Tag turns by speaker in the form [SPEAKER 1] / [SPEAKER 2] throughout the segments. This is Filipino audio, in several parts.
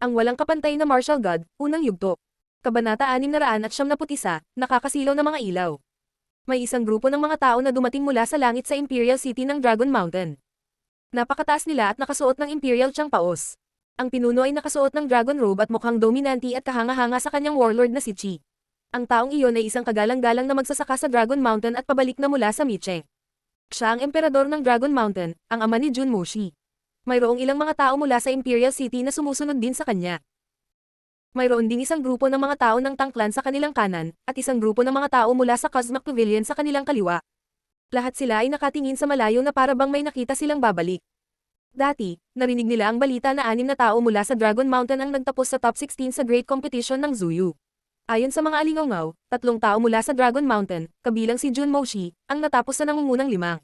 [SPEAKER 1] Ang walang kapantay na martial god, unang yugto. Kabanata 671, nakakasilaw na mga ilaw. May isang grupo ng mga tao na dumating mula sa langit sa Imperial City ng Dragon Mountain. Napakataas nila at nakasuot ng Imperial Changpaos. Ang pinuno ay nakasuot ng dragon robe at mukhang dominanti at kahanga-hanga sa kanyang warlord na si Chi. Ang taong iyon ay isang kagalang-galang na magsasaka sa Dragon Mountain at pabalik na mula sa Miche. Siya ang emperador ng Dragon Mountain, ang ama ni Jun Moshi. Mayroong ilang mga tao mula sa Imperial City na sumusunod din sa kanya. Mayroon ding isang grupo ng mga tao ng Tangklan sa kanilang kanan, at isang grupo ng mga tao mula sa Cosmic Pavilion sa kanilang kaliwa. Lahat sila ay nakatingin sa malayo na para bang may nakita silang babalik. Dati, narinig nila ang balita na 6 na tao mula sa Dragon Mountain ang nagtapos sa top 16 sa Great Competition ng Zuyu. Ayon sa mga alingaw-ngaw, 3 tao mula sa Dragon Mountain, kabilang si Jun Moshi, ang natapos sa nangungunang 5.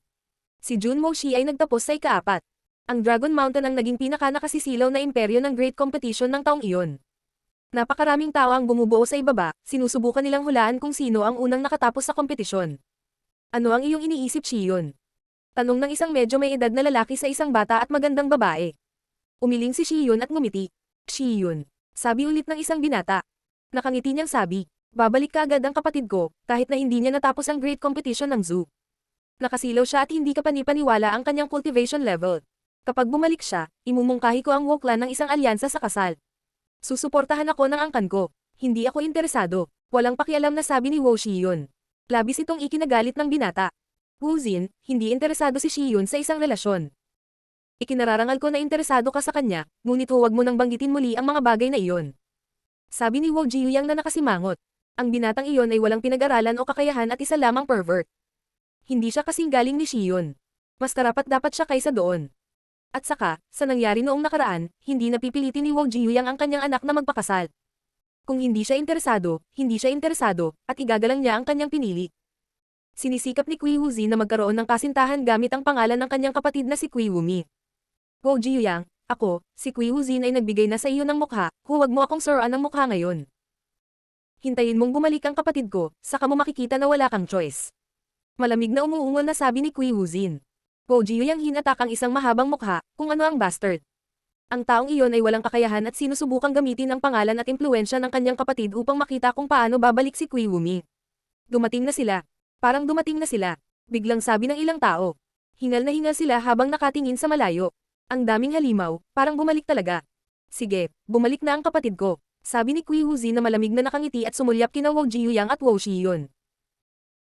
[SPEAKER 1] Si Jun Moshi ay nagtapos sa ika-4. Ang Dragon Mountain ang naging pinaka-nakasisilaw na imperyo ng Great Competition ng taong iyon. Napakaraming tao ang bumubuo sa ibaba, sinusubukan nilang hulaan kung sino ang unang nakatapos sa kompetisyon. Ano ang iyong iniisip, Shion? Tanong ng isang medyo may edad na lalaki sa isang bata at magandang babae. Umiling si Shion at ngumiti. Shion, sabi ulit ng isang binata. Nakangiti niyang sabi, babalik ka agad ang kapatid ko, kahit na hindi niya natapos ang Great Competition ng zoo. Nakasilaw siya at hindi kapanipaniwala ang kanyang cultivation level. Kapag bumalik siya, imumungkahi ko ang Woklan ng isang alyansa sa kasal. Susuportahan ako ng angkan ko. Hindi ako interesado. Walang pakialam na sabi ni Wo Shion. Labis itong ikinagalit ng binata. Wu Xin, hindi interesado si Shion sa isang relasyon. Ikinararangal ko na interesado ka sa kanya, ngunit huwag mo nang banggitin muli ang mga bagay na iyon. Sabi ni Wo Jiyang na nakasimangot. Ang binatang iyon ay walang pinag-aralan o kakayahan at isa lamang pervert. Hindi siya kasing galing ni Shion. Mas karapat-dapat siya kaysa doon. At saka, sa nangyari noong nakaraan, hindi napipilitin ni Wo Jiyang ang kanyang anak na magpakasal. Kung hindi siya interesado, at igagalang niya ang kanyang pinili. Sinisikap ni Kui Wuzi na magkaroon ng kasintahan gamit ang pangalan ng kanyang kapatid na si Kui Wumi. Wo Jiyang, ako, si Kui Wuzi ay nagbigay na sa iyo ng mukha, huwag mo akong suruan ng mukha ngayon. Hintayin mong bumalik ang kapatid ko, saka mo makikita na wala kang choice. Malamig na umuungol na sabi ni Kui Wuzin. Wo Jiyang hinatak ang isang mahabang mukha, kung ano ang bastard. Ang taong iyon ay walang kakayahan at sinusubukang gamitin ang pangalan at impluensya ng kanyang kapatid upang makita kung paano babalik si Kui Wumi. Dumating na sila. Parang dumating na sila. Biglang sabi ng ilang tao. Hingal na hingal sila habang nakatingin sa malayo. Ang daming halimaw, parang bumalik talaga. Sige, bumalik na ang kapatid ko. Sabi ni Kui Wuzi na malamig na nakangiti at sumulyap kina Wo Jiyang at Wo Shion.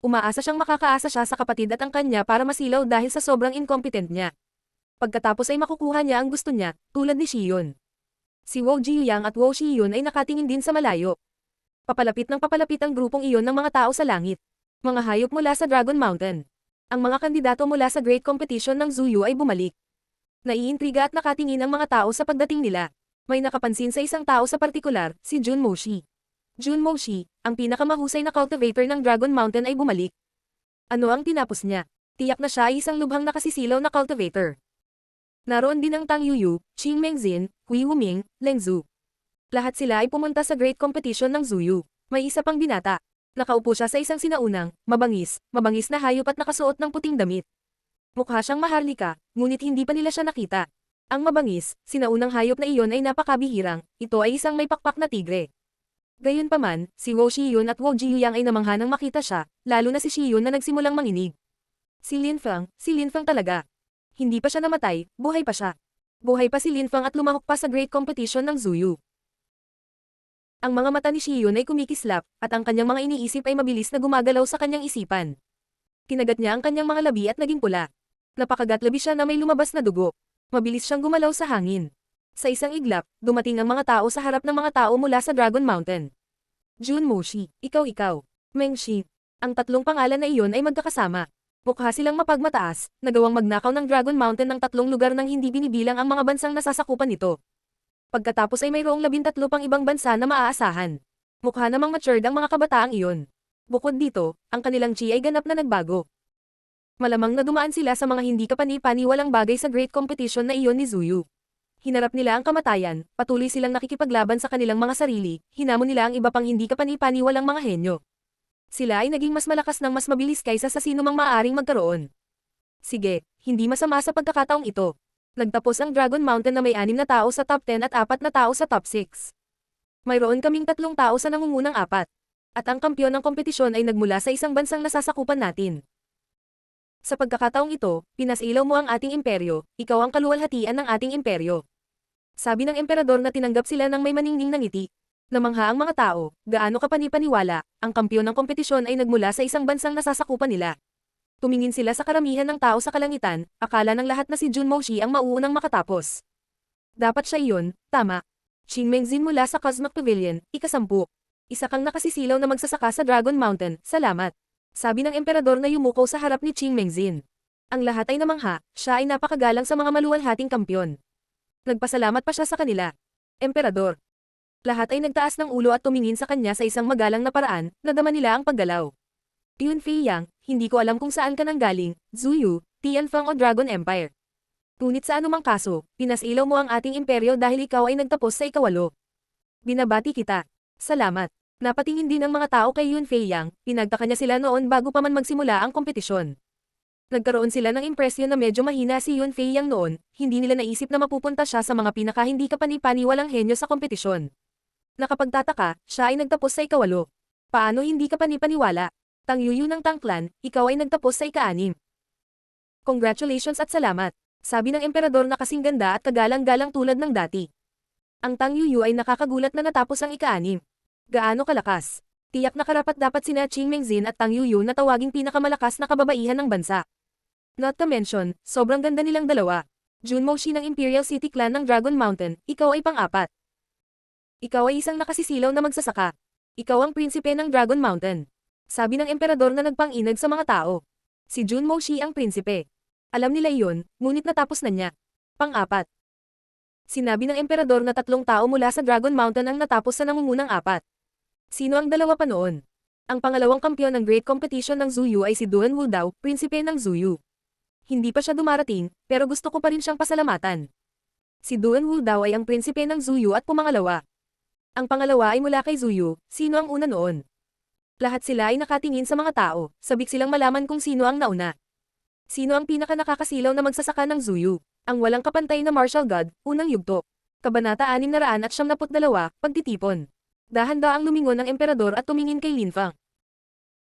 [SPEAKER 1] Umaasa siyang makakaasa siya sa kapatid at ang kanya para masilaw dahil sa sobrang incompetent niya. Pagkatapos ay makukuha niya ang gusto niya, tulad ni Shion. Si Wo Jiyang at Wo Shion ay nakatingin din sa malayo. Papalapit ng papalapit ang grupong iyon ng mga tao sa langit. Mga hayop mula sa Dragon Mountain. Ang mga kandidato mula sa Great Competition ng Zuyu ay bumalik. Naiintriga at nakatingin ang mga tao sa pagdating nila. May nakapansin sa isang tao sa partikular, si Jun Moshi. Jun Moshi, ang pinakamahusay na cultivator ng Dragon Mountain ay bumalik. Ano ang tinapos niya? Tiyak na siya ay isang lubhang nakasisilaw na cultivator. Naroon din ang Tang Yuyu, Qing Mengzin, Hui Wuming, Leng Zhu. Lahat sila ay pumunta sa Great Competition ng Zuyu. May isa pang binata. Nakaupo siya sa isang sinaunang, mabangis na hayop at nakasuot ng puting damit. Mukha siyang maharlika, ngunit hindi pa nila siya nakita. Ang mabangis, sinaunang hayop na iyon ay napakabihirang, ito ay isang may pakpak na tigre. Gayunpaman, si Wo Shion at Wo Jiyang ay namangha nang makita siya, lalo na si Shion na nagsimulang manginig. Si Lin Feng talaga. Hindi pa siya namatay, buhay pa siya. Buhay pa si Lin Feng at lumahok pa sa Great Competition ng Zuyu. Ang mga mata ni Shion ay kumikislap, at ang kanyang mga iniisip ay mabilis na gumagalaw sa kanyang isipan. Kinagat niya ang kanyang mga labi at naging pula. Napakagatlabi siya na may lumabas na dugo. Mabilis siyang gumalaw sa hangin. Sa isang iglap, dumating ang mga tao sa harap ng mga tao mula sa Dragon Mountain. Jun Moshi, ikaw. Meng Shi. Ang 3 pangalan na iyon ay magkakasama. Mukha silang mapagmataas, nagawang magnakaw ng Dragon Mountain ng 3 lugar nang hindi binibilang ang mga bansang nasasakupan nito. Pagkatapos ay mayroong 13 pang ibang bansa na maaasahan. Mukha namang matured ang mga kabataang iyon. Bukod dito, ang kanilang chi ay ganap na nagbago. Malamang na dumaan sila sa mga hindi kapani-paniwalang bagay sa Great Competition na iyon ni Zuyu. Hinarap nila ang kamatayan, patuloy silang nakikipaglaban sa kanilang mga sarili, hinamon nila ang iba pang hindi kapani-paniwalang mga henyo. Sila ay naging mas malakas ng mas mabilis kaysa sa sino mang maaaring magkaroon. Sige, hindi masama sa pagkakataong ito. Nagtapos ang Dragon Mountain na may 6 na tao sa top 10 at 4 na tao sa top 6. Mayroon kaming 3 tao sa nangungunang 4. At ang kampyon ng kompetisyon ay nagmula sa isang bansang nasasakupan natin. Sa pagkakataong ito, pinasilaw mo ang ating imperyo, ikaw ang kaluwalhatian ng ating imperyo. Sabi ng emperador na tinanggap sila ng may maningning na ngiti. Namangha ang mga tao, gaano kapani-paniwala, ang kampyon ng kompetisyon ay nagmula sa isang bansang nasasakupan nila. Tumingin sila sa karamihan ng tao sa kalangitan, akala ng lahat na si Junmo Shi ang mauunang makatapos. Dapat siya iyon, tama. Qing Mengzin mula sa Cosmic Pavilion, ika-10. Isa kang nakasisilaw na magsasaka sa Dragon Mountain, salamat. Sabi ng emperador na yumuko sa harap ni Qing Mengzin. Ang lahat ay namangha, siya ay napakagalang sa mga maluwalhating kampyon. Nagpasalamat pa siya sa kanila. Emperador. Lahat ay nagtaas ng ulo at tumingin sa kanya sa isang magalang na paraan, nadama nila ang paggalaw. Yunfei Yang, hindi ko alam kung saan ka nanggaling, Zuyu, Tianfeng o Dragon Empire. Ngunit sa anumang kaso, pinasilaw mo ang ating imperyo dahil ikaw ay nagtapos sa ika-8. Binabati kita. Salamat. Napatingin din ang mga tao kay Yunfei Yang, pinagtaka niya sila noon bago pa man magsimula ang kompetisyon. Nagkaroon sila ng impresyon na medyo mahina si Yunfei Yang noon, hindi nila naisip na mapupunta siya sa mga pinaka-hindi kapani-paniwalang henyo sa kompetisyon. Nakapagtataka, siya ay nagtapos sa ika-8. Paano hindi ka panipaniwala? Tang Yuyu ng Tang Clan, ikaw ay nagtapos sa ika-6. Congratulations at salamat, sabi ng emperador na kasing ganda at kagalang-galang tulad ng dati. Ang Tang Yuyu ay nakakagulat na natapos ang ika-6. Gaano kalakas? Tiyak na karapat-dapat sina Qing Mengzin at Tang Yuyu na tawaging pinakamalakas na kababaihan ng bansa. Not to mention, sobrang ganda nilang dalawa. Junmo Shi ng Imperial City Clan ng Dragon Mountain, ikaw ay pang-4. Ikaw ay isang nakasisilaw na magsasaka. Ikaw ang prinsipe ng Dragon Mountain. Sabi ng emperador na nagpang-inag sa mga tao. Si Junmo Shi ang prinsipe. Alam nila iyon, ngunit natapos na niya. Pang-4. Sinabi ng emperador na 3 tao mula sa Dragon Mountain ang natapos sa nangungunang 4. Sino ang dalawa pa noon? Ang pangalawang kampyon ng Great Competition ng Zuyu ay si Duan Wudao, prinsipe ng Zuyu. Hindi pa siya dumarating, pero gusto ko pa rin siyang pasalamatan. Si Duan Wudao ay ang prinsipe ng Zuyu at pumangalawa. Ang pangalawa ay mula kay Zuyu, sino ang una noon? Lahat sila ay nakatingin sa mga tao, sabik silang malaman kung sino ang nauna. Sino ang pinaka-nakakasilaw na magsasaka ng Zuyu? Ang walang kapantay na martial god, unang yugto. Kabanata 672, pagtitipon. Dahan-daang lumingon ang emperador at tumingin kay Linfang.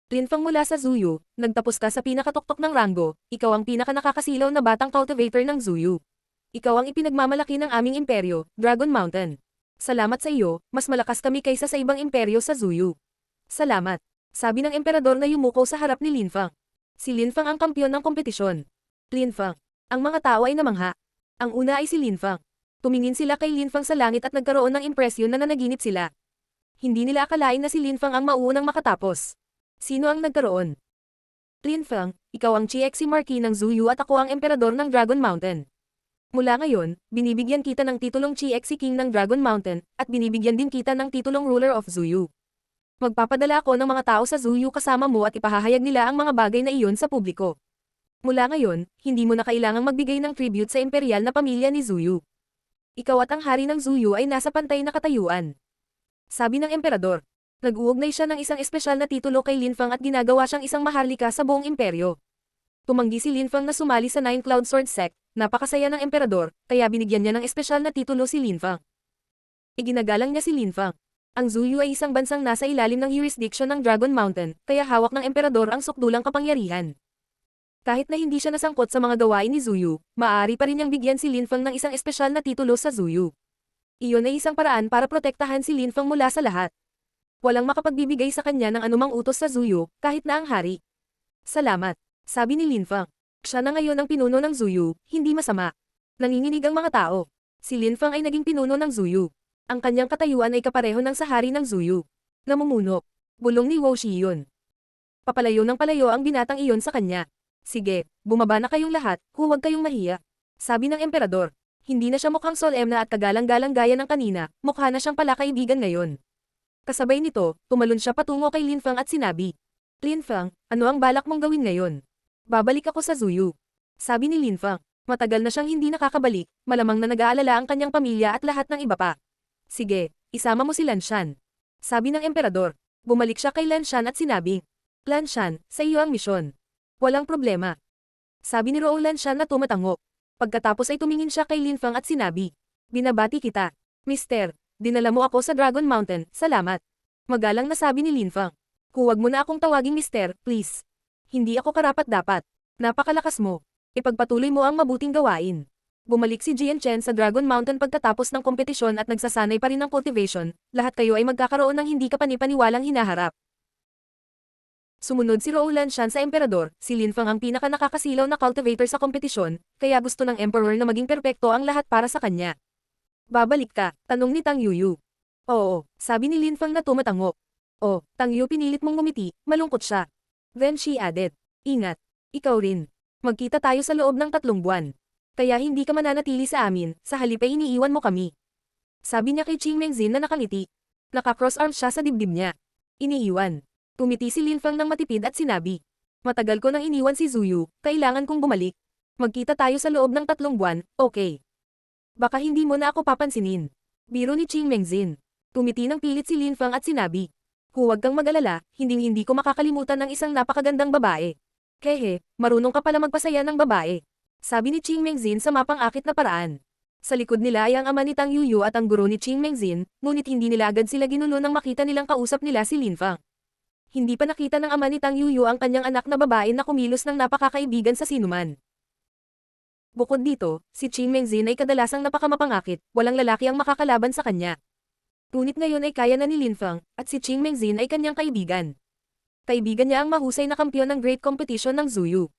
[SPEAKER 1] Linfang mula sa Zuyu, nagtapos ka sa pinakatuktok ng ranggo, ikaw ang pinaka-nakakasilaw na batang cultivator ng Zuyu. Ikaw ang ipinagmamalaki ng aming imperyo, Dragon Mountain. Salamat sa iyo, mas malakas kami kaysa sa ibang imperyo sa Zuyu. Salamat, sabi ng emperador na yumuko sa harap ni Linfang. Si Linfang ang kampyon ng kompetisyon. Linfang. Ang mga tao ay namangha. Ang una ay si Linfang. Tumingin sila kay Linfang sa langit at nagkaroon ng impresyon na nanaginip sila. Hindi nila akalain na si Linfang ang mauunang makatapos. Sino ang nagkaroon? Linfang, ikaw ang Chiexi Marquis ng Zuyu at ako ang emperador ng Dragon Mountain. Mula ngayon, binibigyan kita ng titulong Chiexi King ng Dragon Mountain, at binibigyan din kita ng titulong Ruler of Zuyu. Magpapadala ako ng mga tao sa Zuyu kasama mo at ipahahayag nila ang mga bagay na iyon sa publiko. Mula ngayon, hindi mo na kailangang magbigay ng tribute sa imperial na pamilya ni Zuyu. Ikaw at ang hari ng Zuyu ay nasa pantay na katayuan. Sabi ng emperador. Nag-uugnay siya ng isang espesyal na titulo kay Linfang at ginagawa siyang isang maharlika sa buong imperyo. Tumanggi si Linfang na sumali sa Nine Cloud Sword Sect, napakasaya ng emperador, kaya binigyan niya ng espesyal na titulo si Linfang. Iginagalang niya si Linfang. Ang Zuyu ay isang bansang nasa ilalim ng jurisdiction ng Dragon Mountain, kaya hawak ng emperador ang sukdulang kapangyarihan. Kahit na hindi siya nasangkot sa mga gawain ni Zuyu, maaari pa rin niyang bigyan si Linfang ng isang espesyal na titulo sa Zuyu. Iyon ay isang paraan para protektahan si Linfang mula sa lahat. Walang makapagbibigay sa kanya ng anumang utos sa Zuyu, kahit na ang hari. Salamat, sabi ni Linfang. Siya na ngayon ang pinuno ng Zuyu, hindi masama. Nanginginig ang mga tao. Si Linfang ay naging pinuno ng Zuyu. Ang kanyang katayuan ay kapareho ng sa hari ng Zuyu. Namumuno. Bulong ni Wo Shi yun. Papalayo ng palayo ang binatang iyon sa kanya. Sige, bumaba na kayong lahat, huwag kayong mahiya. Sabi ng emperador. Hindi na siya mukhang solemn na at kagalang-galang gaya ng kanina, mukha na siyang palakaibigan ngayon. Kasabay nito, tumalon siya patungo kay Linfang at sinabi. Linfang, ano ang balak mong gawin ngayon? Babalik ako sa Zuyu. Sabi ni Linfang. Matagal na siyang hindi nakakabalik, malamang na nag-aalala ang kanyang pamilya at lahat ng iba pa. Sige, isama mo si Lanshan. Sabi ng emperador. Bumalik siya kay Lanshan at sinabi. Lanshan, sa iyo ang misyon. Walang problema. Sabi ni Rou Lanshan na tumatango. Pagkatapos ay tumingin siya kay Linfang at sinabi, "Binabati kita. Mister, dinala mo ako sa Dragon Mountain, salamat." Magalang na sabi ni Linfang. "Huwag mo na akong tawaging mister, please. Hindi ako karapat-dapat. Napakalakas mo. Ipagpatuloy mo ang mabuting gawain." Bumalik si Jian Chen sa Dragon Mountain pagkatapos ng kompetisyon at nagsasanay pa rin ng cultivation, lahat kayo ay magkakaroon ng hindi kapani-paniwalang hinaharap. Sumunod si Roulan Shan sa emperador, si Linfang ang pinaka-nakakasilaw na cultivator sa kompetisyon, kaya gusto ng emperor na maging perpekto ang lahat para sa kanya. "Babalik ka?" tanong ni Tang Yuyu. "Oo," sabi ni Linfang na tumatango. "Oh," Tang Yu pinilit mong ngumiti, malungkot siya. Then she added, "Ingat. Ikaw rin. Magkita tayo sa loob ng 3 buwan. Kaya hindi ka mananatili sa amin, sa halip ay iniiwan mo kami." Sabi niya kay Qing Mengzin na nakangiti. Naka-cross arms siya sa dibdib niya. "Iniiwan." Tumiti si Linfang ng matipid at sinabi, "Matagal ko nang iniwan si Zuyu, kailangan kong bumalik. Magkita tayo sa loob ng 3 buwan, okay? Baka hindi mo na ako papansinin." Biro ni Qing Mengzin. Tumiti ng pilit si Linfang at sinabi, "Huwag kang mag-alala, hindi ko makakalimutan ng isang napakagandang babae. Hehe, marunong ka pala magpasaya ng babae." Sabi ni Qing Mengzin sa mapang-akit na paraan. Sa likod nila ay ang ama ni Tang Yuyu at ang guro ni Qing Mengzin, ngunit hindi nila agad sila ginulo nang makita nilang kausap nila si Linfang. Hindi pa nakita ng ama ni Tang Yuyu ang kanyang anak na babae na kumilos ng napakakaibigan sa sinuman. Bukod dito, si Qing Mengzin ay kadalasang napakamapangakit, walang lalaki ang makakalaban sa kanya. Ngunit ngayon ay kaya na ni Linfang, at si Qing Mengzin ay kanyang kaibigan. Kaibigan niya ang mahusay na kampiyon ng Great Competition ng Zuyu.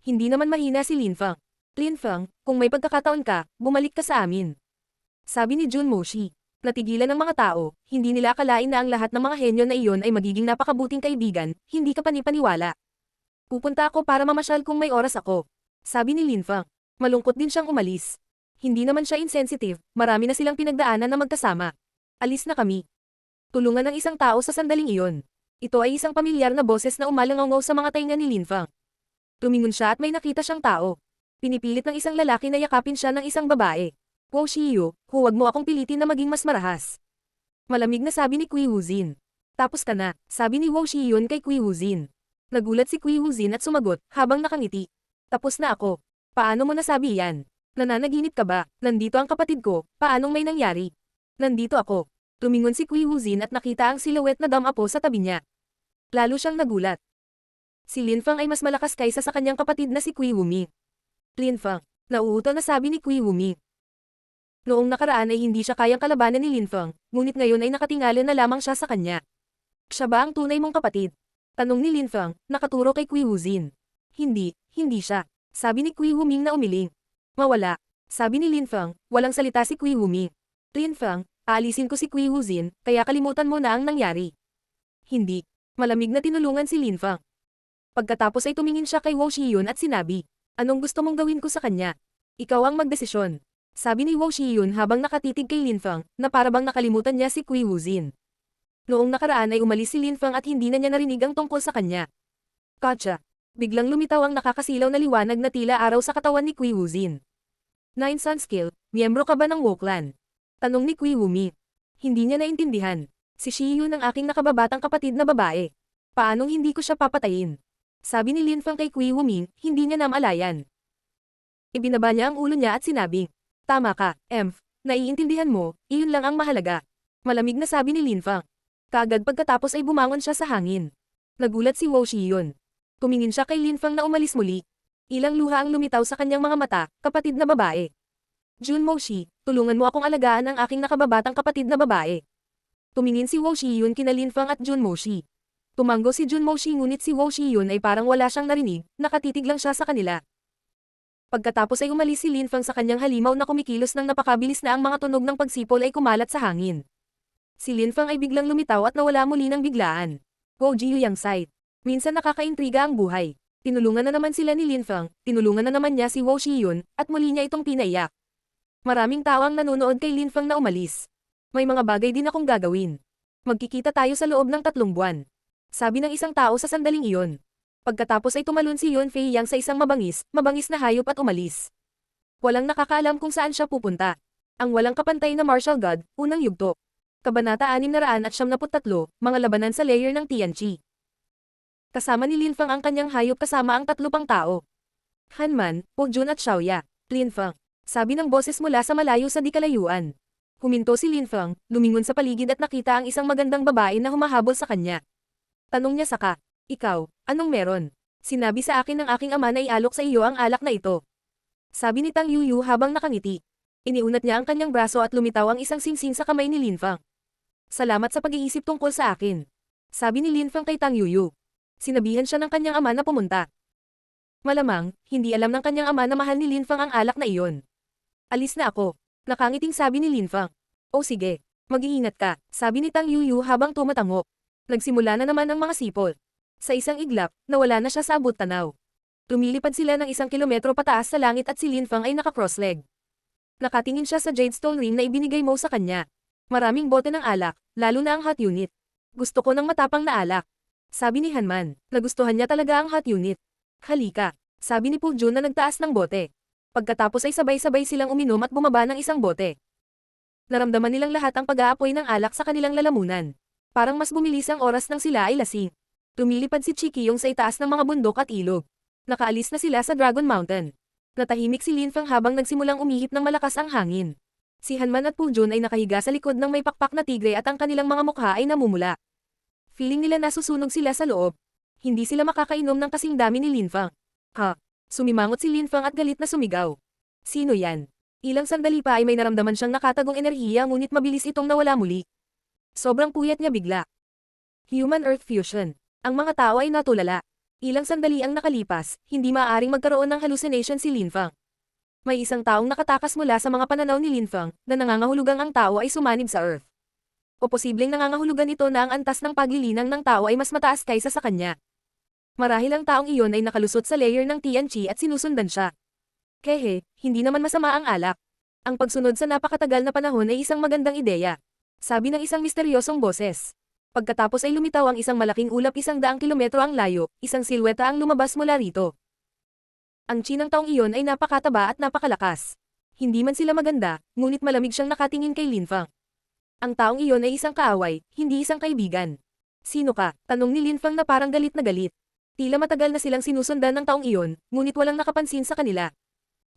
[SPEAKER 1] Hindi naman mahina si Linfang. "Linfang, kung may pagkakataon ka, bumalik ka sa amin." Sabi ni Jun Moshi. Natigilan ng mga tao, hindi nila akalain na ang lahat ng mga henyo na iyon ay magiging napakabuting kaibigan, hindi ka panipaniwala. "Pupunta ako para mamasyal kung may oras ako." Sabi ni Linfang. Malungkot din siyang umalis. Hindi naman siya insensitive, marami na silang pinagdaanan na magkasama. "Alis na kami." Tulungan ng isang tao sa sandaling iyon. Ito ay isang pamilyar na boses na umalangaw sa mga tainga ni Linfang. Tumingon siya at may nakita siyang tao. Pinipilit ng isang lalaki na yakapin siya ng isang babae. "Wo Shiyu, huwag mo akong pilitin na maging mas marahas." Malamig na sabi ni Kui Wuzin. "Tapos ka na," sabi ni Wo Shiyun kay Kui Wuzin. Nagulat si Kui Wuzin at sumagot, habang nakangiti. "Tapos na ako." "Paano mo nasabi yan? Nananaginip ka ba? Nandito ang kapatid ko, paanong may nangyari?" "Nandito ako." Tumingon si Kui Wuzin at nakita ang silhouette na damapo sa tabi niya. Lalo siyang nagulat. Si Linfang ay mas malakas kaysa sa kanyang kapatid na si Kui Wumi. "Linfang," nauuto na sabi ni Kui Wumi. Noong nakaraan ay hindi siya kayang kalabanan ni Linfang, ngunit ngayon ay nakatingala na lamang siya sa kanya. "Siya ba ang tunay mong kapatid?" tanong ni Linfang, nakaturo kay Kui Wuzin. Hindi siya," sabi ni Kui Wuming na umiling. "Mawala," sabi ni Linfang, walang salita si Kui Wumi. "Linfang, aalisin ko si Kui Wuzin, kaya kalimutan mo na ang nangyari." "Hindi." Malamig na tinulungan si Linfang. Pagkatapos ay tumingin siya kay Wo Shiyun at sinabi, "Anong gusto mong gawin ko sa kanya? Ikaw ang magdesisyon." Sabi ni Wo Shiyun habang nakatitig kay Linfang, na parabang nakalimutan niya si Kui Wuzin. Noong nakaraan ay umalis si Linfang at hindi na niya narinig ang tungkol sa kanya. "Gotcha." Biglang lumitaw ang nakakasilaw na liwanag na tila araw sa katawan ni Kui Wuzin. "Nine Sun Skill, miyembro ka ba ng Woklan?" tanong ni Kui Wumi. Hindi niya naintindihan. "Si Shiyun ang aking nakababatang kapatid na babae. Paanong hindi ko siya papatayin?" Sabi ni Linfang kay Kui Wumi, hindi niya namalayan. Ibinaba niya ang ulo niya at sinabi, "Tama ka, Emph, naiintindihan mo, iyon lang ang mahalaga." Malamig na sabi ni Linfang. Kaagad pagkatapos ay bumangon siya sa hangin. Nagulat si Wo Shiyun. Tumingin siya kay Linfang na umalis muli. Ilang luha ang lumitaw sa kanyang mga mata, kapatid na babae. "Jun Moshi, tulungan mo akong alagaan ang aking nakababatang kapatid na babae." Tumingin si Wo Shiyun kina Linfang at Jun Moshi. Tumango si Jun Moshi ngunit si Wo Shiyun ay parang wala siyang narinig, nakatitig lang siya sa kanila. Pagkatapos ay umalis si Linfang sa kanyang halimaw na kumikilos ng napakabilis na ang mga tunog ng pagsipol ay kumalat sa hangin. Si Linfang ay biglang lumitaw at nawala muli ng biglaan. Go Jiu Yang Sight. Minsan nakakaintriga ang buhay. Tinulungan na naman sila ni Linfang, tinulungan na naman niya si Wo Shiyun, at muli niya itong pinaiyak. Maraming tao ang nanonood kay Linfang na umalis. "May mga bagay din akong gagawin. Magkikita tayo sa loob ng 3 buwan." Sabi ng isang tao sa sandaling iyon. Pagkatapos ay tumalon si Yun Fei Yang sa isang mabangis na hayop at umalis. Walang nakakaalam kung saan siya pupunta. Ang walang kapantay na martial god, unang yugto. Kabanata 673, mga labanan sa layer ng Tianqi. Kasama ni Linfang ang kanyang hayop kasama ang 3 pang tao. Hanman, Po Jun at Xiaoya. Lin Feng. Sabi ng boses mula sa malayo sa di kalayuan. Huminto si Lin Feng, lumingon sa paligid at nakita ang isang magandang babae na humahabol sa kanya. Tanong niya saka, ikaw, anong meron? Sinabi sa akin ng aking ama na ialok sa iyo ang alak na ito. Sabi ni Tang Yuyu habang nakangiti. Iniunat niya ang kanyang braso at lumitaw ang isang singsing sa kamay ni Lin Feng. Salamat sa pag-iisip tungkol sa akin. Sabi ni Lin Feng kay Tang Yuyu. Sinabihan siya ng kanyang ama na pumunta. Malamang, hindi alam ng kanyang ama na mahal ni Lin Feng ang alak na iyon. Alis na ako. Nakangiting sabi ni Lin Feng. O sige, mag-iingat ka, sabi ni Tang Yuyu habang tumatango. Nagsimula na naman ang mga sipol. Sa isang iglap, nawala na siya sa abot tanaw. Lumilipad sila ng 1 kilometro pataas sa langit at si Lin Feng ay naka-cross-leg. Nakatingin siya sa jade stone ring na ibinigay mo sa kanya. Maraming bote ng alak, lalo na ang hot unit. Gusto ko ng matapang na alak. Sabi ni Hanman, nagustuhan niya talaga ang hot unit. Halika, sabi ni Puljun na nagtaas ng bote. Pagkatapos ay sabay-sabay silang uminom at bumaba ng isang bote. Naramdaman nilang lahat ang pag-aapoy ng alak sa kanilang lalamunan. Parang mas bumilis ang oras nang sila ay lasing. Lumilipad si Chikiyong sa itaas ng mga bundok at ilog. Nakaalis na sila sa Dragon Mountain. Natahimik si Lin Feng habang nagsimulang umihip ng malakas ang hangin. Si Hanman at Puljun ay nakahiga sa likod ng may pakpak na tigre at ang kanilang mga mukha ay namumula. Feeling nila nasusunog sila sa loob. Hindi sila makakainom ng kasing dami ni Lin Feng. Ha? Sumimangot si Lin Feng at galit na sumigaw. Sino yan? Ilang sandali pa ay may naramdaman siyang nakatagong enerhiya ngunit mabilis itong nawala muli. Sobrang puyat niya bigla. Human Earth Fusion. Ang mga tao ay natulala. Ilang sandali ang nakalipas, hindi maaaring magkaroon ng hallucination si Lin Feng. May isang taong nakatakas mula sa mga pananaw ni Lin Feng na nangangahulugang ang tao ay sumanib sa Earth. O posibleng nangangahulugan ito na ang antas ng paglilinang ng tao ay mas mataas kaysa sa kanya. Marahil ang taong iyon ay nakalusot sa layer ng Tianqi at sinusundan siya. Kehe, hindi naman masama ang alak. Ang pagsunod sa napakatagal na panahon ay isang magandang ideya. Sabi ng isang misteryosong boses. Pagkatapos ay lumitaw ang isang malaking ulap 100 kilometro ang layo, isang silweta ang lumabas mula rito. Ang chi ng taong iyon ay napakataba at napakalakas. Hindi man sila maganda, ngunit malamig siyang nakatingin kay Lin Feng. Ang taong iyon ay isang kaaway, hindi isang kaibigan. Sino ka? Tanong ni Lin Feng na parang galit na galit. Tila matagal na silang sinusundan ng taong iyon, ngunit walang nakapansin sa kanila.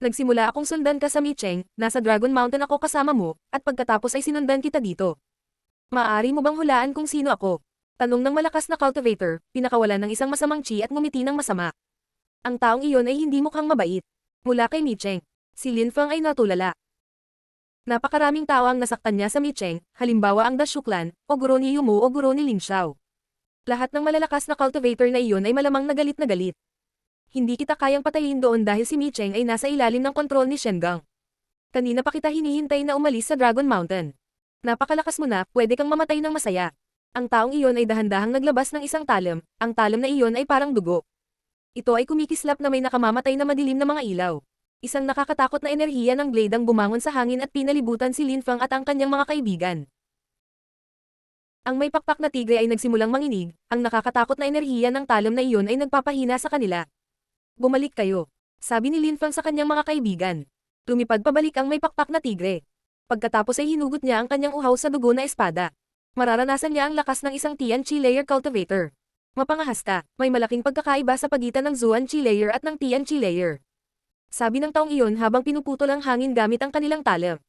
[SPEAKER 1] Nagsimula akong sundan ka sa Micheng, nasa Dragon Mountain ako kasama mo, at pagkatapos ay sinundan kita dito. Maaari mo bang hulaan kung sino ako? Tanong ng malakas na cultivator, pinakawalan ng isang masamang chi at ngumiti ng masama. Ang taong iyon ay hindi mukhang mabait. Mula kay Micheng, si Lin Feng ay natulala. Napakaraming tao ang nasaktan niya sa Micheng, halimbawa ang Dashuklan, o guro ni Yumu o guro ni Ling Xiao. Lahat ng malalakas na cultivator na iyon ay malamang na galit na galit. Hindi kita kayang patayin doon dahil si Micheng ay nasa ilalim ng kontrol ni Shengang. Kanina pa kita hinihintay na umalis sa Dragon Mountain. Napakalakas mo na, pwede kang mamatay ng masaya. Ang taong iyon ay dahan-dahang naglabas ng isang talam, ang talam na iyon ay parang dugo. Ito ay kumikislap na may nakamamatay na madilim na mga ilaw. Isang nakakatakot na enerhiya ng blade ang bumangon sa hangin at pinalibutan si Lin Feng at ang kanyang mga kaibigan. Ang may pakpak na tigre ay nagsimulang manginig, ang nakakatakot na enerhiya ng talam na iyon ay nagpapahina sa kanila. Bumalik kayo, sabi ni Lin Feng sa kanyang mga kaibigan. Lumipad pabalik ang may pakpak na tigre. Pagkatapos ay hinugot niya ang kanyang uhaw sa dugo na espada. Mararanasan niya ang lakas ng isang Tianqi layer cultivator. Mapangahas ka, may malaking pagkakaiba sa pagitan ng Zuanqi layer at ng Tianqi layer. Sabi ng taong iyon habang pinuputol ang hangin gamit ang kanilang talam.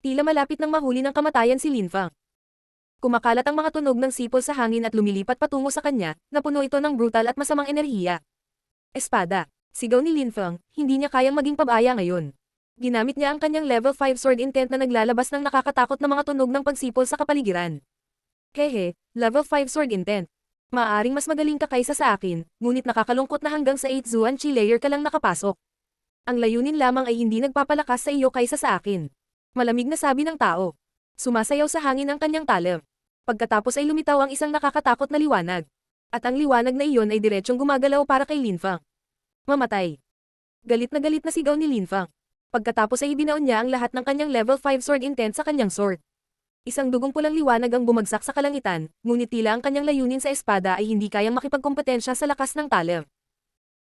[SPEAKER 1] Tila malapit nang mahuli ng kamatayan si Lin Feng. Kumakalat ang mga tunog ng sipol sa hangin at lumilipat patungo sa kanya, napuno ito ng brutal at masamang enerhiya. Espada. Sigaw ni Lin Feng, hindi niya kayang maging pabaya ngayon. Ginamit niya ang kanyang level 5 sword intent na naglalabas ng nakakatakot na mga tunog ng pagsipol sa kapaligiran. Hehe, level 5 sword intent. Maaaring mas magaling ka kaysa sa akin, ngunit nakakalungkot na hanggang sa 8 Zuanqi layer ka lang nakapasok. Ang layunin lamang ay hindi nagpapalakas sa iyo kaysa sa akin. Malamig na sabi ng tao. Sumasayaw sa hangin ang kanyang talam. Pagkatapos ay lumitaw ang isang nakakatakot na liwanag. At ang liwanag na iyon ay diretsyong gumagalaw para kay Lin Feng. Mamatay. Galit na sigaw ni Lin Feng. Pagkatapos ay ibinaon niya ang lahat ng kanyang level 5 sword intent sa kanyang sword. Isang dugong pulang liwanag ang bumagsak sa kalangitan, ngunit tila ang kanyang layunin sa espada ay hindi kayang makipagkompetensya sa lakas ng talam.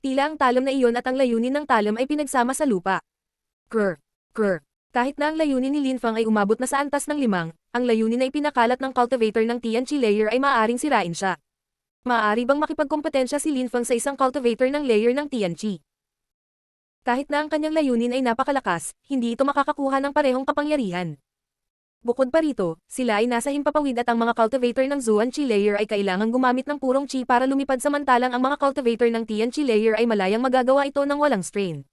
[SPEAKER 1] Tila ang talam na iyon at ang layunin ng talam ay pinagsama sa lupa. Krr. Kahit na ang layunin ni Lin Feng ay umabot na sa antas ng 5, ang layunin na ipinakalat ng cultivator ng Tianqi layer ay maaaring sirain siya. Maaari bang makipagkompetensya si Lin Feng sa isang cultivator ng layer ng Tianqi? Kahit na ang kanyang layunin ay napakalakas, hindi ito makakakuha ng parehong kapangyarihan. Bukod pa rito, sila ay nasa himpapawid at ang mga cultivator ng Zuan Chi layer ay kailangang gumamit ng purong chi para lumipad samantalang ang mga cultivator ng Tian Chi layer ay malayang magagawa ito ng walang strain.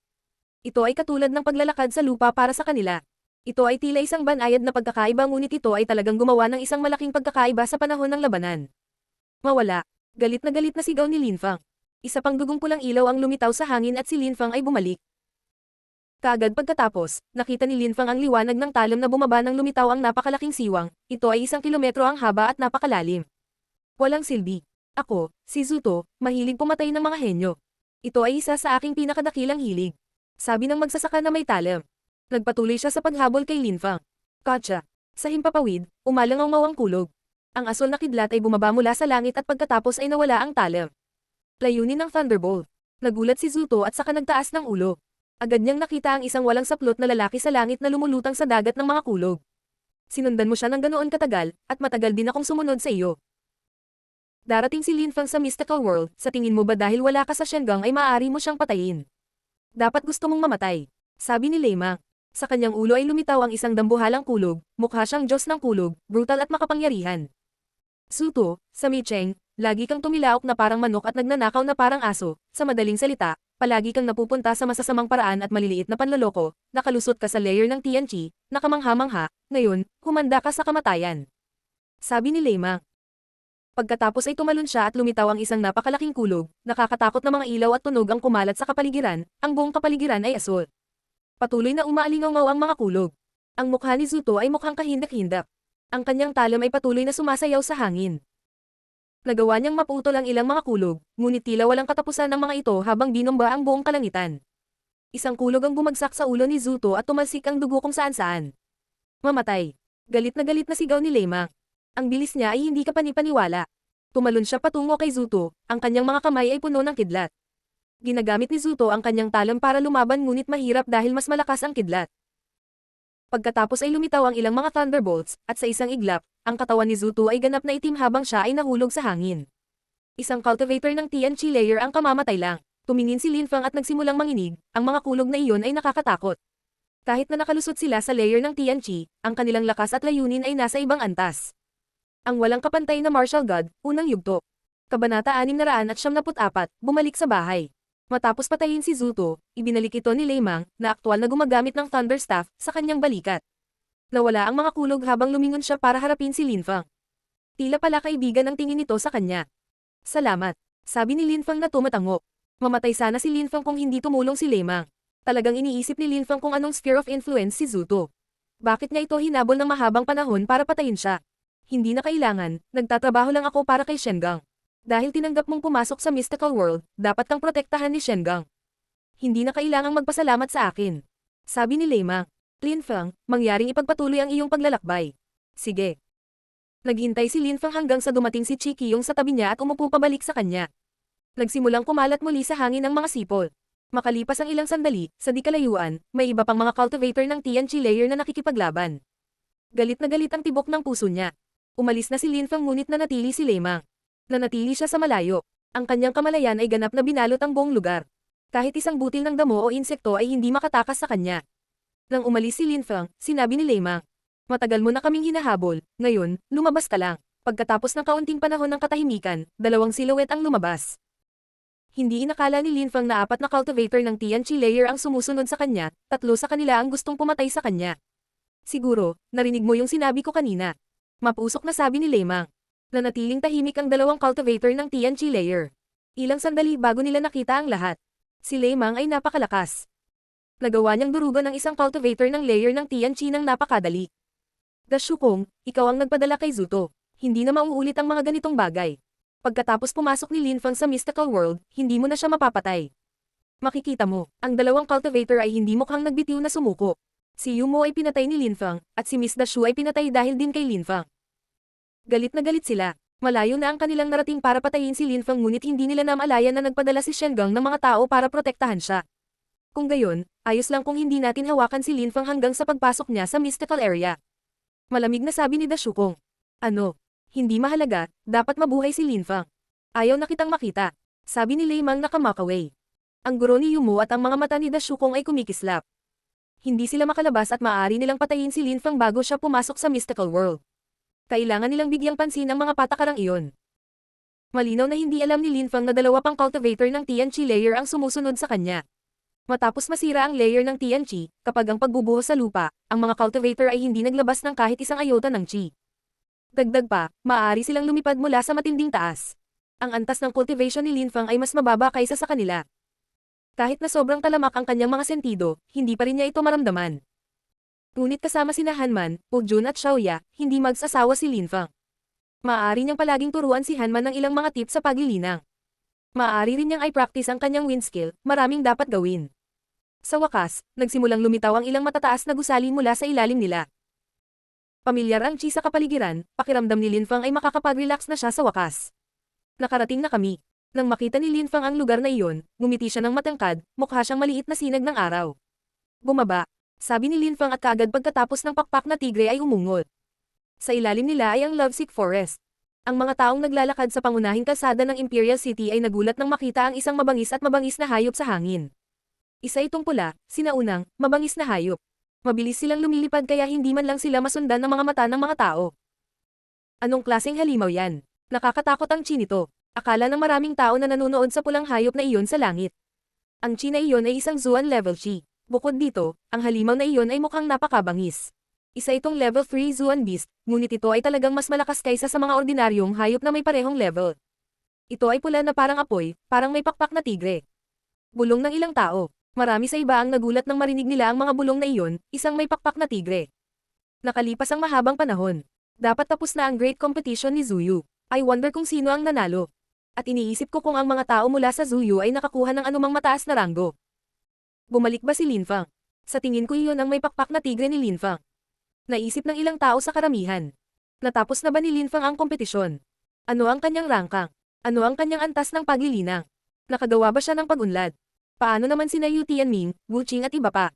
[SPEAKER 1] Ito ay katulad ng paglalakad sa lupa para sa kanila. Ito ay tila isang banayad na pagkakaiba ngunit ito ay talagang gumawa ng isang malaking pagkakaiba sa panahon ng labanan. Mawala. Galit na sigaw ni Lin Fang. Isa pang dugong pulang ilaw ang lumitaw sa hangin at si Lin Fang ay bumalik. Kaagad pagkatapos, nakita ni Lin Fang ang liwanag ng talam na bumaba nang lumitaw ang napakalaking siwang. Ito ay 1 kilometro ang haba at napakalalim. Walang silbi. Ako, si Zuto, mahilig pumatay ng mga henyo. Ito ay isa sa aking pinakadakilang hilig. Sabi ng magsasaka na may talam. Nagpatuloy siya sa paghabol kay Lin Fang. Gotcha. Sa himpapawid, umalangaw ang kulog. Ang asol na kidlat ay bumaba mula sa langit at pagkatapos ay nawala ang talam. Layunin ng Thunderbolt. Nagulat si Zuto at saka nagtaas ng ulo. Agad niyang nakita ang isang walang saplot na lalaki sa langit na lumulutang sa dagat ng mga kulog. Sinundan mo siya ng ganoon katagal, at matagal din akong sumunod sa iyo. Darating si Lin Fang sa Mystical World, sa tingin mo ba dahil wala ka sa Shengang ay maaari mo siyang patayin? Dapat gusto mong mamatay. Sabi ni Lei Mang. Sa kanyang ulo ay lumitaw ang isang dambuhalang kulog, mukha siyang Diyos ng kulog, brutal at makapangyarihan. Zuto, sa Micheng, lagi kang tumilaok na parang manok at nagnanakaw na parang aso, sa madaling salita, palagi kang napupunta sa masasamang paraan at maliliit na panloloko, nakalusot ka sa layer ng Tianqi, nakamangha-mangha, ngayon, humanda ka sa kamatayan. Sabi ni Lei Mang. Pagkatapos ay tumalon siya at lumitaw ang isang napakalaking kulog, nakakatakot na mga ilaw at tunog ang kumalat sa kapaligiran, ang buong kapaligiran ay asul. Patuloy na umaalingaw ang mga kulog. Ang mukha ni Zuto ay mukhang kahindak-hindak. Ang kanyang talam ay patuloy na sumasayaw sa hangin. Nagawa niyang maputol ang ilang mga kulog, ngunit tila walang katapusan ng mga ito habang binomba ang buong kalangitan. Isang kulog ang bumagsak sa ulo ni Zuto at tumalsik ang dugo kung saan-saan. Mamatay. Galit na sigaw ni Lei Mang. Ang bilis niya ay hindi kapani-paniwala. Tumalon siya patungo kay Zuto, ang kanyang mga kamay ay puno ng kidlat. Ginagamit ni Zuto ang kanyang talam para lumaban ngunit mahirap dahil mas malakas ang kidlat. Pagkatapos ay lumitaw ang ilang mga thunderbolts, at sa isang iglap, ang katawan ni Zuto ay ganap na itim habang siya ay nahulog sa hangin. Isang cultivator ng Tianqi layer ang kamamatay lang. Tumingin si Lin Fang at nagsimulang manginig, ang mga kulog na iyon ay nakakatakot. Kahit na nakalusot sila sa layer ng Tianqi, ang kanilang lakas at layunin ay nasa ibang antas. Ang walang kapantay na martial god, unang yugto. Kabanata 674, bumalik sa bahay. Matapos patayin si Zuto, ibinalik ito ni Lei Mang, na aktwal na gumagamit ng Thunder Staff, sa kanyang balikat. Nawala ang mga kulog habang lumingon siya para harapin si Lin Fang. Tila pala kaibigan ang tingin nito sa kanya. Salamat, sabi ni Lin Fang na tumatango. Mamatay sana si Lin Fang kung hindi tumulong si Lei Mang. Talagang iniisip ni Lin Fang kung anong sphere of influence si Zuto. Bakit niya ito hinabol ng mahabang panahon para patayin siya? Hindi na kailangan, nagtatrabaho lang ako para kay Shengang. Dahil tinanggap mong pumasok sa Mystical World, dapat kang protektahan ni Shengang. Hindi na kailangang magpasalamat sa akin. Sabi ni Lei Mang. Lin Fang, mangyaring ipagpatuloy ang iyong paglalakbay. Sige. Naghintay si Lin Fang hanggang sa dumating si Chi Qiyong sa tabi niya at umupo pabalik sa kanya. Nagsimulang kumalat muli sa hangin ang mga sipol. Makalipas ang ilang sandali, sa di kalayuan, may iba pang mga cultivator ng Tianqi layer na nakikipaglaban. Galit na galit ang tibok ng puso niya. Umalis na si Lin Fang ngunit nanatili si Lei Mang. Nanatili siya sa malayo. Ang kanyang kamalayan ay ganap na binalot ang buong lugar. Kahit isang butil ng damo o insekto ay hindi makatakas sa kanya. Nang umalis si Lin Fang, sinabi ni Lei Mang. Matagal mo na kaming hinahabol, ngayon, lumabas ka lang. Pagkatapos ng kaunting panahon ng katahimikan, 2 silhouette ang lumabas. Hindi inakala ni Lin Fang na 4 na cultivator ng Tianqi layer ang sumusunod sa kanya, 3 sa kanila ang gustong pumatay sa kanya. Siguro, narinig mo yung sinabi ko kanina. Mapusok na sabi ni Lei Mang. Nanatiling tahimik ang 2 cultivator ng Tianqi layer. Ilang sandali bago nila nakita ang lahat. Si Lei Mang ay napakalakas. Nagawa niyang durugan ang isang cultivator ng layer ng Tianqi ng napakadali. Da Shukong, ikaw ang nagpadala kay Zuto. Hindi na mauulit ang mga ganitong bagay. Pagkatapos pumasok ni Lin Fang sa Mystical World, hindi mo na siya mapapatay. Makikita mo, ang 2 cultivator ay hindi mukhang nagbitiw na sumuko. Si Yumo ay pinatay ni Lin Fang, at si Miss Da Shu ay pinatay dahil din kay Lin Fang. Galit na galit sila. Malayo na ang kanilang narating para patayin si Lin Fang ngunit hindi nila namalayan na nagpadala si Shengang ng mga tao para protektahan siya. Kung gayon, ayos lang kung hindi natin hawakan si Lin Fang hanggang sa pagpasok niya sa mystical area. Malamig na sabi ni Da Shukong. Ano? Hindi mahalaga, dapat mabuhay si Lin Fang. Ayaw na kitang makita. Sabi ni Lei Mang na kamakaway. Ang guro ni Yumo at ang mga mata ni Dashukong ay kumikislap. Hindi sila makalabas at maaari nilang patayin si Lin Fang bago siya pumasok sa mystical world. Kailangan nilang bigyang pansin ang mga patakarang iyon. Malinaw na hindi alam ni Lin Fang na dalawa pang cultivator ng Tianqi layer ang sumusunod sa kanya. Matapos masira ang layer ng Tianqi, kapag ang pagbubuhos sa lupa, ang mga cultivator ay hindi naglabas ng kahit isang ayota ng qi. Dagdag pa, maaari silang lumipad mula sa matinding taas. Ang antas ng cultivation ni Lin Fang ay mas mababa kaysa sa kanila. Kahit na sobrang talamak ang kanyang mga sentido, hindi pa rin niya ito maramdaman. Ngunit kasama sina Hanman, Jun at Xiaoya, hindi magsasawa si Lin Fang. Maaari niyang palaging turuan si Hanman ng ilang mga tips sa paglilinang. Maaari rin niyang i-practice ang kanyang wind skill, maraming dapat gawin. Sa wakas, nagsimulang lumitaw ang ilang matataas na gusali mula sa ilalim nila. Pamilyar ang qi sa kapaligiran, pakiramdam ni Lin Fang ay makakapag-relax na siya sa wakas. Nakarating na kami. Nang makita ni Lin Fang ang lugar na iyon, ngumiti siya ng matangkad, mukha siyang maliit na sinag ng araw. Bumaba, sabi ni Lin Fang at kaagad pagkatapos ng pakpak na tigre ay umungot. Sa ilalim nila ay ang Lovesick Forest. Ang mga taong naglalakad sa pangunahing kalsada ng Imperial City ay nagulat nang makita ang isang mabangis at mabangis na hayop sa hangin. Isa itong pula, sinaunang, mabangis na hayop. Mabilis silang lumilipad kaya hindi man lang sila masundan ng mga mata ng mga tao. Anong klaseng halimaw yan? Nakakatakot ang qi nito. Akala ng maraming tao na nanonood sa pulang hayop na iyon sa langit. Ang qi na iyon ay isang Zuan level qi. Bukod dito, ang halimaw na iyon ay mukhang napakabangis. Isa itong level 3 Zuan beast, ngunit ito ay talagang mas malakas kaysa sa mga ordinaryong hayop na may parehong level. Ito ay pula na parang apoy, parang may pakpak na tigre. Bulong ng ilang tao. Marami sa iba ang nagulat nang marinig nila ang mga bulong na iyon, isang may pakpak na tigre. Nakalipas ang mahabang panahon. Dapat tapos na ang great competition ni Zuyu. I wonder kung sino ang nanalo. At iniisip ko kung ang mga tao mula sa Zuyu ay nakakuha ng anumang mataas na ranggo. Bumalik ba si Lin Fang? Sa tingin ko iyon ang may pakpak na tigre ni Lin Fang. Naisip ng ilang tao sa karamihan. Natapos na ba ni Lin Fang ang kompetisyon? Ano ang kanyang rangkang? Ano ang kanyang antas ng paglilinang? Nakagawa ba siya ng pag-unlad? Paano naman sina Yu Tianming, Wu Qing at iba pa?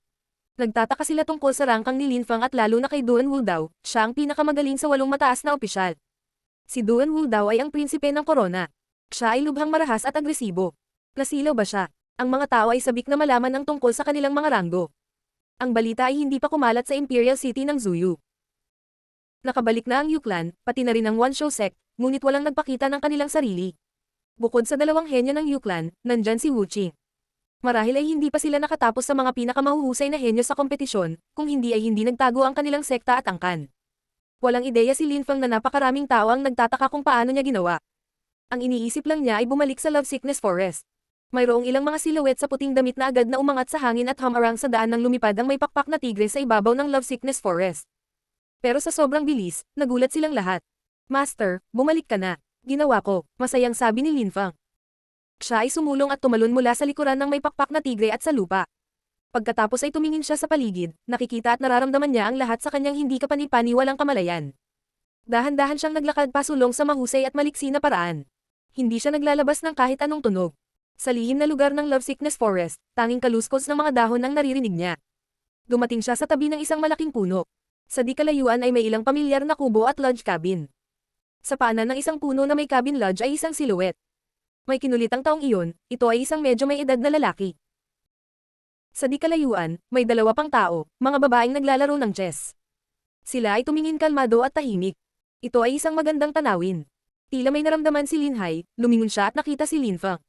[SPEAKER 1] Nagtataka sila tungkol sa rangkang ni Lin Fang at lalo na kay Duan Wu daw, siya ang pinakamagaling sa 8 mataas na opisyal. Si Duan Wu daw ay ang prinsipe ng korona. Siya ay lubhang marahas at agresibo. Nasilaw ba siya? Ang mga tao ay sabik na malaman ang tungkol sa kanilang mga ranggo. Ang balita ay hindi pa kumalat sa Imperial City ng Zuyu. Nakabalik na ang Yu Clan, pati na rin ang One Show Sect, ngunit walang nagpakita ng kanilang sarili. Bukod sa dalawang henyo ng Yu Clan, nandyan si Wu Qing. Marahil ay hindi pa sila nakatapos sa mga pinakamahuhusay na henyo sa kompetisyon, kung hindi ay hindi nagtago ang kanilang sekta at angkan. Walang ideya si Lin Fang na napakaraming tao ang nagtataka kung paano niya ginawa. Ang iniisip lang niya ay bumalik sa Lovesickness Forest. Mayroong ilang mga silhouette sa puting damit na agad na umangat sa hangin at humarang sa daan nang lumipad ang may pakpak na tigre sa ibabaw ng Lovesickness Forest. Pero sa sobrang bilis, nagulat silang lahat. Master, bumalik ka na. Ginawa ko, masayang sabi ni Lin Fang. Siya ay sumulong at tumalon mula sa likuran ng may pakpak na tigre at sa lupa. Pagkatapos ay tumingin siya sa paligid, nakikita at nararamdaman niya ang lahat sa kanyang hindi kapani-paniwalang kamalayan. Dahan-dahan siyang naglakad pasulong sa mahusay at maliksi na paraan. Hindi siya naglalabas ng kahit anong tunog. Sa lihim na lugar ng Lovesickness Forest, tanging kaluskos ng mga dahon ang naririnig niya. Dumating siya sa tabi ng isang malaking puno. Sa di kalayuan ay may ilang pamilyar na kubo at lodge cabin. Sa paanan ng isang puno na may cabin lodge ay isang silhouette. May kinulitang taong iyon, ito ay isang medyo may edad na lalaki. Sa di kalayuan, may dalawa pang tao, mga babaeng naglalaro ng chess. Sila ay tumingin kalmado at tahimik. Ito ay isang magandang tanawin. Tila may naramdaman si Lin Hai, lumingon siya at nakita si Lin Fang.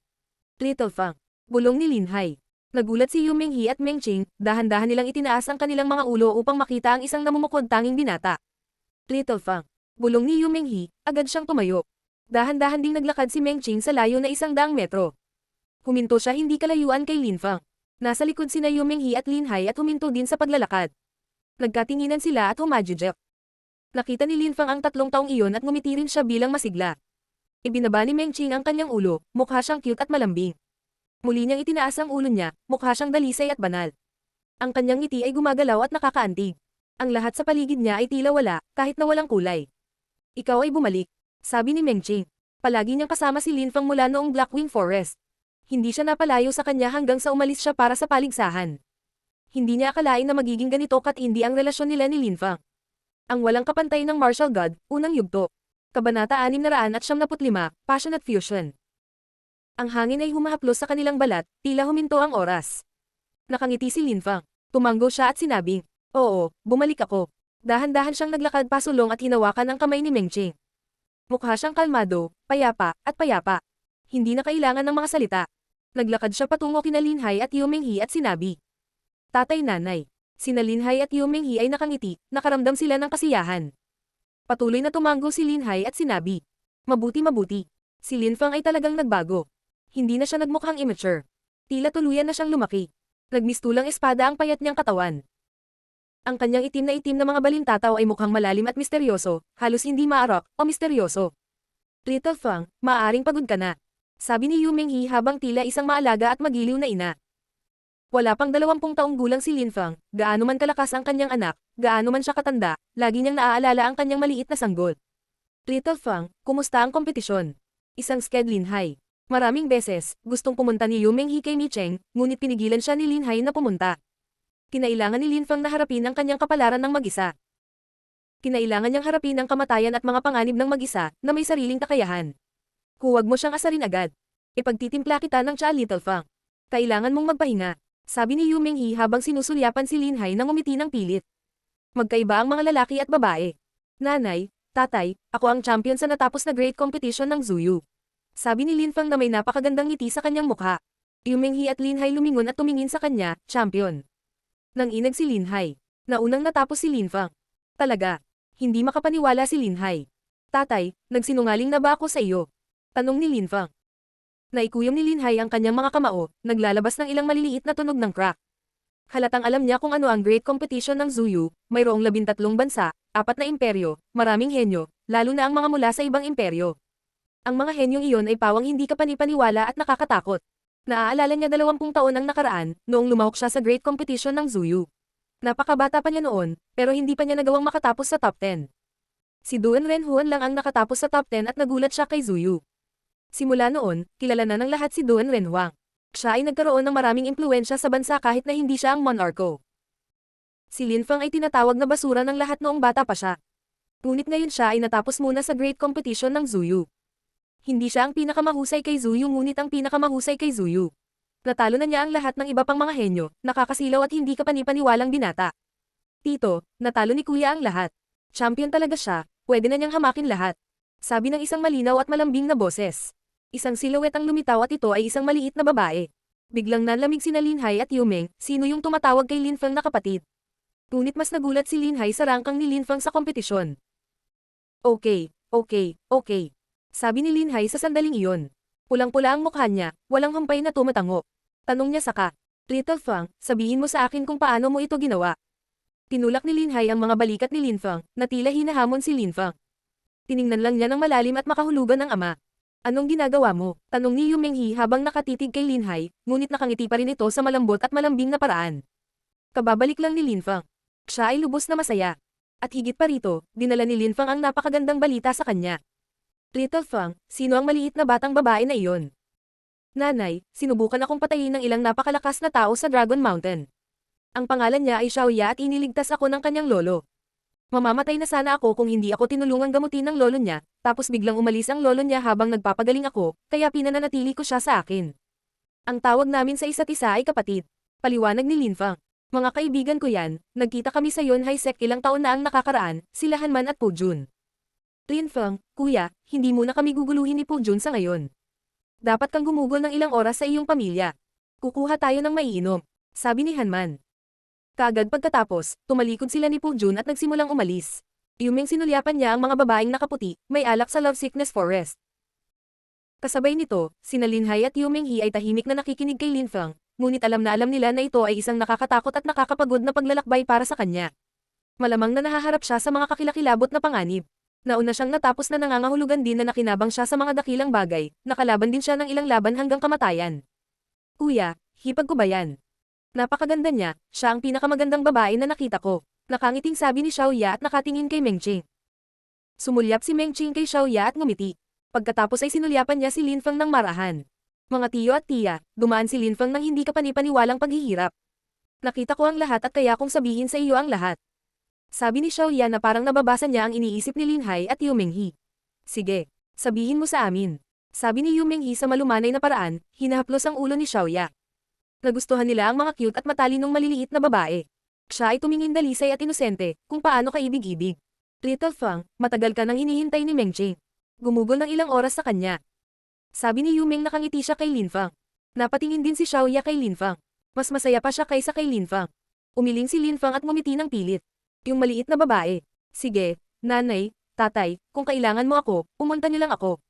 [SPEAKER 1] Little Fang. Bulong ni Lin Hai. Nagulat si Yu Menghi at Meng Qing, dahan-dahan nilang itinaas ang kanilang mga ulo upang makita ang isang namumukod tanging binata. Little Fang. Bulong ni Yu Menghi, agad siyang tumayo. Dahan-dahan ding naglakad si Meng Qing sa layo na 100 metro. Huminto siya hindi kalayuan kay Lin Fang. Nasa likod sina Yu Menghi at Lin Hai at huminto din sa paglalakad. Nagkatinginan sila at humajijek. Nakita ni Lin Fang ang 3 taong iyon at ngumiti rin siya bilang masigla. Ibinaba ni Meng Qing ang kanyang ulo, mukha siyang cute at malambing. Muli niyang itinaas ang ulo niya, mukha siyang dalisay at banal. Ang kanyang ngiti ay gumagalaw at nakakaantig. Ang lahat sa paligid niya ay tila wala, kahit na walang kulay. Ikaw ay bumalik, sabi ni Meng Qing. Palagi niyang kasama si Lin Fang mula noong Blackwing Forest. Hindi siya napalayo sa kanya hanggang sa umalis siya para sa paligsahan. Hindi niya akalain na magiging ganito katindi ang relasyon nila ni Lin Fang. Ang walang kapantay ng martial god, unang yugto. Kabanata 675, Passionate Fusion. Ang hangin ay humahaplos sa kanilang balat, tila huminto ang oras. Nakangiti si Linfang. Tumanggo siya at sinabing, "Oo, bumalik ako." Dahan-dahan siyang naglakad pasulong at hinawakan ang kamay ni Mengching. Mukha siyang kalmado, payapa, at payapa. Hindi na kailangan ng mga salita. Naglakad siya patungo kina Linhai at Yu Menghi at sinabi, "Tatay, nanay." Sina Linhai at Yu Menghi ay nakangiti, nakaramdam sila ng kasiyahan. Patuloy na tumanggo si Linhai at sinabi, "Mabuti. Si Linfang ay talagang nagbago. Hindi na siya nagmukhang immature. Tila tuluyan na siyang lumaki. Nagmistulang espada ang payat niyang katawan. Ang kanyang itim na mga balintataw ay mukhang malalim at misteryoso, halos hindi maarok o misteryoso. Little Fang, maaaring pagod ka na. Sabi ni Yu Menghi habang tila isang maalaga at magiliw na ina. Wala pang 20 taong gulang si Linfang, gaano man kalakas ang kanyang anak, gaano man siya katanda, lagi niyang naaalala ang kanyang maliit na sanggol. Little Fang, kumusta ang kompetisyon? Isang sked Linhai. Maraming beses, gustong pumunta ni Yu Menghi kay Mi Cheng, ngunit pinigilan siya ni Linhai na pumunta. Kinailangan ni Linfang na harapin ang kanyang kapalaran ng mag-isa. Kinailangan niyang harapin ang kamatayan at mga panganib ng mag-isa na may sariling kakayahan. Huwag mo siyang asarin agad. Ipagtitimpla kita ng tsa, Little Fang. Kailangan mong magpahinga. Sabi ni Yu Menghi habang sinusulyapan si Linhai nang umiti ng pilit. Magkaiba ang mga lalaki at babae. Nanay, tatay, ako ang champion sa natapos na great competition ng Zuyu. Sabi ni Linfang na may napakagandang ngiti sa kanyang mukha. Yu Menghi at Linhai lumingon at tumingin sa kanya, champion. Nang inag si Linhai. Naunang natapos si Linfang. Talaga. Hindi makapaniwala si Linhai. Tatay, nagsinungaling na ba ako sa iyo? Tanong ni Linfang. Naikuyom ni Linhai ang kanyang mga kamao, naglalabas ng ilang maliliit na tunog ng crack. Halatang alam niya kung ano ang great competition ng Zuyu, mayroong 13 bansa, 4 na imperyo, maraming henyo, lalo na ang mga mula sa ibang imperyo. Ang mga henyong iyon ay pawang hindi kapanipaniwala at nakakatakot. Naaalala niya 20 taon ang nakaraan, noong lumahok siya sa great competition ng Zuyu. Napakabata pa niya noon, pero hindi pa niya nagawang makatapos sa top 10. Si Duan Renhuan lang ang nakatapos sa top 10 at nagulat siya kay Zuyu. Simula noon, kilala na ng lahat si Duan Renhuang. Siya ay nagkaroon ng maraming impluensya sa bansa kahit na hindi siya ang monarko. Si Linfang ay tinatawag na basura ng lahat noong bata pa siya. Ngunit ngayon siya ay natapos muna sa great competition ng Zuyu. Hindi siya ang pinakamahusay kay Zuyu ngunit ang pinakamahusay kay Zuyu. Natalo na niya ang lahat ng iba pang mga henyo, nakakasilaw at hindi kapanipaniwalang binata. Tito, natalo ni Kuya ang lahat. Champion talaga siya, pwede na niyang hamakin lahat. Sabi ng isang malinaw at malambing na boses. Isang silhouette ang lumitaw at ito ay isang maliit na babae. Biglang nanlamig sina Linhai at Yumeng, sino yung tumatawag kay Linfang na kapatid. Ngunit mas nagulat si Linhai sa rangkang ni Linfang sa kompetisyon. Okay. Sabi ni Linhai sa sandaling iyon. Pulang-pula ang mukha niya, walang humpay na tumatango. Tanong niya saka, Little Fang, sabihin mo sa akin kung paano mo ito ginawa. Tinulak ni Linhai ang mga balikat ni Linfang, na tila hinahamon si Linfang. Tiningnan lang niya ng malalim at makahulugan ng ama. Anong ginagawa mo? Tanong ni Yu Menghi habang nakatitig kay Linhai, ngunit nakangiti pa rin ito sa malambot at malambing na paraan. Kababalik lang ni Linfang. Siya ay lubos na masaya. At higit pa rito, dinala ni Linfang ang napakagandang balita sa kanya. Little Fang, sino ang maliit na batang babae na iyon? Nanay, sinubukan akong patayin ng ilang napakalakas na tao sa Dragon Mountain. Ang pangalan niya ay Xiaoya at iniligtas ako ng kanyang lolo. Mamamatay na sana ako kung hindi ako tinulungang gamutin ng lolo niya, tapos biglang umalis ang lolo niya habang nagpapagaling ako, kaya pinananatili ko siya sa akin. Ang tawag namin sa isa't isa ay kapatid. Paliwanag ni Linfang. Mga kaibigan ko yan, nagkita kami sa Yonhai Sect ilang taon na ang nakakaraan, sila Hanman at Pujun. Linfang, kuya, hindi muna kami guguluhin ni Pujun sa ngayon. Dapat kang gumugol ng ilang oras sa iyong pamilya. Kukuha tayo ng maiinom, sabi ni Hanman. Kaagad pagkatapos, tumalikod sila ni Pujun at nagsimulang umalis. Yumeng sinulyapan niya ang mga babaeng nakaputi, may alak sa Love Sickness Forest. Kasabay nito, sina Linhai at Yu Menghi ay tahimik na nakikinig kay Linfang, ngunit alam nila na ito ay isang nakakatakot at nakakapagod na paglalakbay para sa kanya. Malamang na nahaharap siya sa mga kakilakilabot na panganib. Nauna siyang natapos na nangangahulugan din na nakinabang siya sa mga dakilang bagay, nakalaban din siya ng ilang laban hanggang kamatayan. Kuya, hipag ko ba yan? Napakaganda niya, siya ang pinakamagandang babae na nakita ko. Nakangiting sabi ni Xiaoya at nakatingin kay Mengching. Sumulyap si Mengching kay Xiaoya at ngumiti. Pagkatapos ay sinulyapan niya si Linfang ng marahan. Mga tiyo at tiya, dumaan si Linfang ng hindi kapanipaniwalang paghihirap. Nakita ko ang lahat at kaya kong sabihin sa iyo ang lahat. Sabi ni Xiaoya na parang nababasa niya ang iniisip ni Linhai at Yu Menghi. Sige, sabihin mo sa amin. Sabi ni Yu Menghi sa malumanay na paraan, hinahaplos ang ulo ni Xiaoya. Nagustuhan nila ang mga cute at matalinong maliliit na babae. Siya ay tumingin dalisay at inosente, kung paano kaibig-ibig. Little Fang, matagal ka nang hinihintay ni Meng Jing. Gumugol ng ilang oras sa kanya. Sabi ni Yu Meng nakangiti siya kay Lin Fang. Napatingin din si Xiaoya kay Lin Fang. Mas masaya pa siya kaysa kay Lin Fang. Umiling si Lin Fang at ngumiti ng pilit. Yung maliit na babae. Sige, nanay, tatay, kung kailangan mo ako, pumunta niyo lang ako.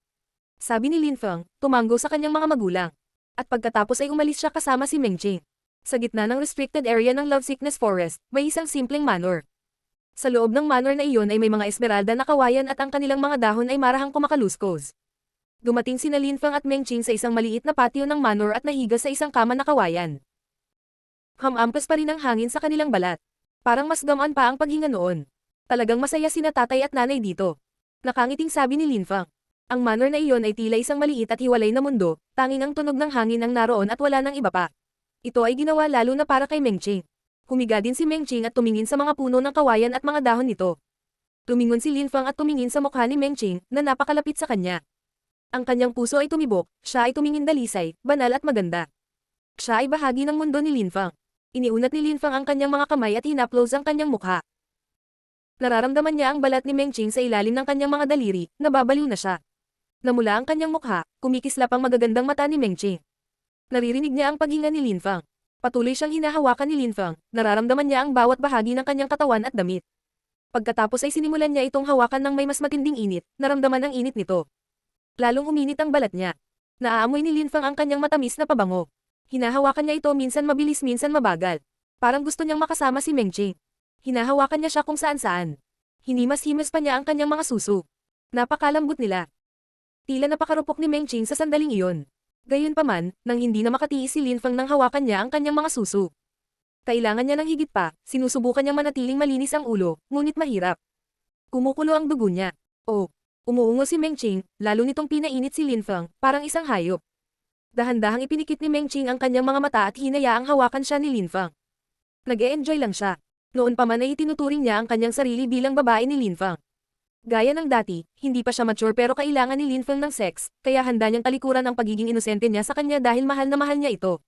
[SPEAKER 1] Sabi ni Lin Fang, tumanggo sa kanyang mga magulang. At pagkatapos ay umalis siya kasama si Meng Jing. Sa gitna ng restricted area ng Love Sickness Forest, may isang simpleng manor. Sa loob ng manor na iyon ay may mga esmeralda na kawayan at ang kanilang mga dahon ay marahang kumakaluskos. Dumating sina Lin Fang at Meng Jing sa isang maliit na patio ng manor at nahiga sa isang kama na kawayan. Hamampas pa rin ang hangin sa kanilang balat. Parang mas gamaan pa ang paghinga noon. Talagang masaya sina tatay at nanay dito. Nakangiting sabi ni Lin Fang. Ang manor na iyon ay tila isang maliit at hiwalay na mundo, tanging ang tunog ng hangin ang naroon at wala nang iba pa. Ito ay ginawa lalo na para kay Meng Jing. Humiga din si Meng Jing at tumingin sa mga puno ng kawayan at mga dahon nito. Tumingon si Lin Fang at tumingin sa mukha ni Meng Jing na napakalapit sa kanya. Ang kanyang puso ay tumibok, siya ay tumingin dalisay, banal at maganda. Siya ay bahagi ng mundo ni Lin Fang. Iniunat ni Lin Fang ang kanyang mga kamay at hinaplos ang kanyang mukha. Nararamdaman niya ang balat ni Meng Jing sa ilalim ng kanyang mga daliri, nababaliw na siya. Namula ang kanyang mukha, kumikislap ang magagandang mata ni Meng Jing. Naririnig niya ang paghinga ni Lin Fang. Patuloy siyang hinahawakan ni Lin Fang, nararamdaman niya ang bawat bahagi ng kanyang katawan at damit. Pagkatapos ay sinimulan niya itong hawakan ng may mas matinding init, naramdaman ang init nito. Lalong uminit ang balat niya. Naaamoy ni Lin Fang ang kanyang matamis na pabango. Hinahawakan niya ito minsan mabilis minsan mabagal. Parang gusto niyang makasama si Meng Jing. Hinahawakan niya siya kung saan-saan. Hinimas-himas pa niya ang kanyang mga suso. Napakalambot nila. Tila napakarupok ni Meng Jing sa sandaling iyon. Gayunpaman, nang hindi na makatiis si Lin Fang nang hawakan niya ang kanyang mga suso. Kailangan niya ng higit pa, sinusubukan niyang manatiling malinis ang ulo, ngunit mahirap. Kumukulo ang dugo niya. Oh, umuungo si Meng Jing, lalo nitong pinainit si Lin Fang, parang isang hayop. Dahan-dahang ipinikit ni Meng Jing ang kanyang mga mata at hinayaang hawakan siya ni Lin Fang. Nag-e-enjoy lang siya. Noon pa man ay itinuturing niya ang kanyang sarili bilang babae ni Lin Fang. Gaya ng dati, hindi pa siya mature pero kailangan ni Lin Fang ng sex, kaya handa niyang talikuran ang pagiging inosente niya sa kanya dahil mahal na mahal niya ito.